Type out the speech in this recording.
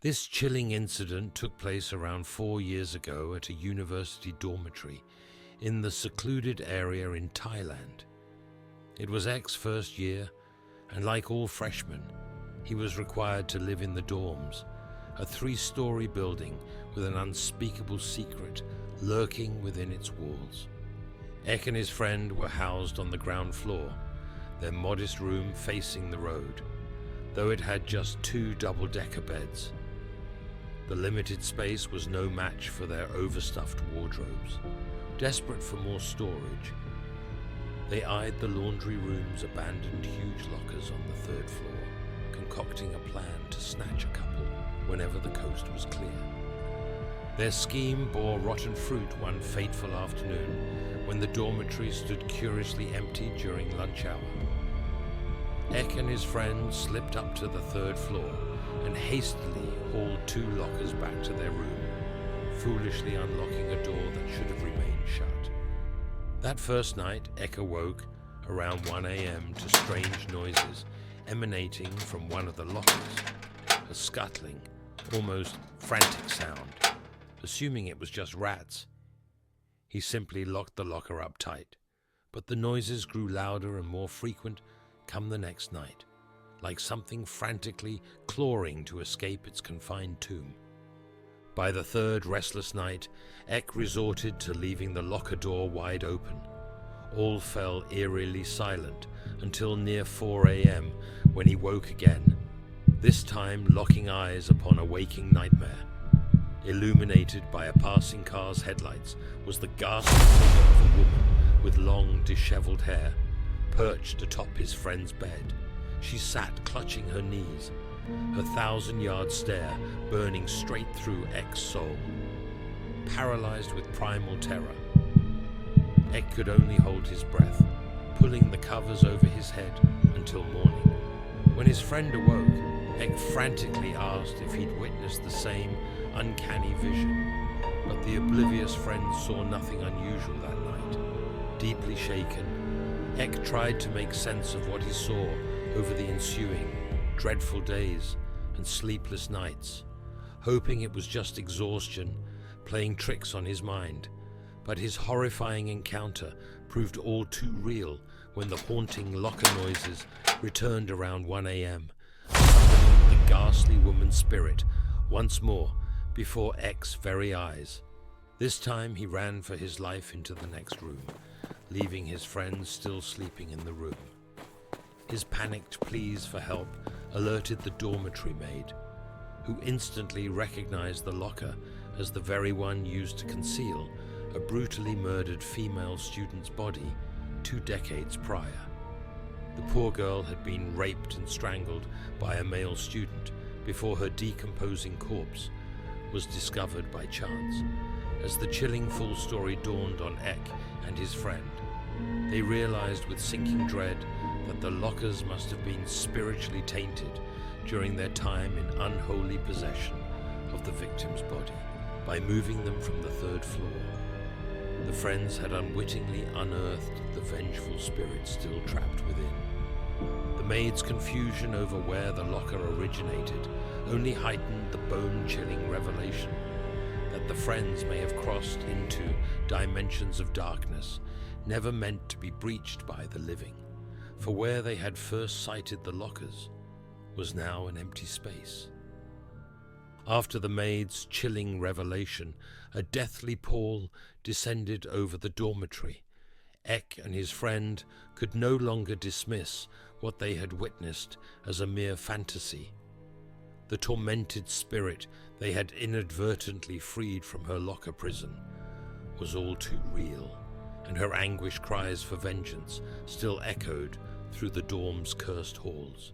This chilling incident took place around 4 years ago at a university dormitory in the secluded area in Thailand. It was Ek's first year, and like all freshmen, he was required to live in the dorms, a 3-story building with an unspeakable secret lurking within its walls. Ek and his friend were housed on the ground floor, their modest room facing the road, though it had just 2 double-decker beds. The limited space was no match for their overstuffed wardrobes. Desperate for more storage, they eyed the laundry room's abandoned huge lockers on the 3rd floor, concocting a plan to snatch a couple whenever the coast was clear. Their scheme bore rotten fruit one fateful afternoon when the dormitory stood curiously empty during lunch hour. Ek and his friend slipped up to the 3rd floor and hastily hauled 2 lockers back to their room, foolishly unlocking a door that should have remained shut. That first night, Ek awoke around 1 a.m. to strange noises emanating from one of the lockers, a scuttling, almost frantic sound. Assuming it was just rats, he simply locked the locker up tight, but the noises grew louder and more frequent come the next night, like something frantically clawing to escape its confined tomb. By the 3rd restless night, Ek resorted to leaving the locker door wide open. All fell eerily silent until near 4 a.m. when he woke again, this time locking eyes upon a waking nightmare. Illuminated by a passing car's headlights was the ghastly figure of a woman with long, disheveled hair, perched atop his friend's bed. She sat clutching her knees, her 1,000-yard stare burning straight through Ek's soul. Paralyzed with primal terror, Ek could only hold his breath, pulling the covers over his head until morning. When his friend awoke, Ek frantically asked if he'd witnessed the same uncanny vision, but the oblivious friend saw nothing unusual that night. Deeply shaken, Ek tried to make sense of what he saw over the ensuing dreadful days and sleepless nights, hoping it was just exhaustion playing tricks on his mind. But his horrifying encounter proved all too real when the haunting locker noises returned around 1 a.m., summoning the ghastly woman's spirit once more before Ek's very eyes. This time he ran for his life into the next room, leaving his friends still sleeping in the room. His panicked pleas for help alerted the dormitory maid, who instantly recognized the locker as the very one used to conceal a brutally murdered female student's body 2 decades prior. The poor girl had been raped and strangled by a male student before her decomposing corpse was discovered by chance. As the chilling full story dawned on Ek and his friend, they realized with sinking dread that the lockers must have been spiritually tainted during their time in unholy possession of the victim's body. By moving them from the 3rd floor, the friends had unwittingly unearthed the vengeful spirit still trapped within. The maid's confusion over where the locker originated only heightened the bone-chilling revelation that the friends may have crossed into dimensions of darkness never meant to be breached by the living, for where they had first sighted the lockers was now an empty space. After the maid's chilling revelation, a deathly pall descended over the dormitory. Ek and his friend could no longer dismiss what they had witnessed as a mere fantasy. The tormented spirit they had inadvertently freed from her locker prison was all too real, and her anguished cries for vengeance still echoed through the dorm's cursed halls.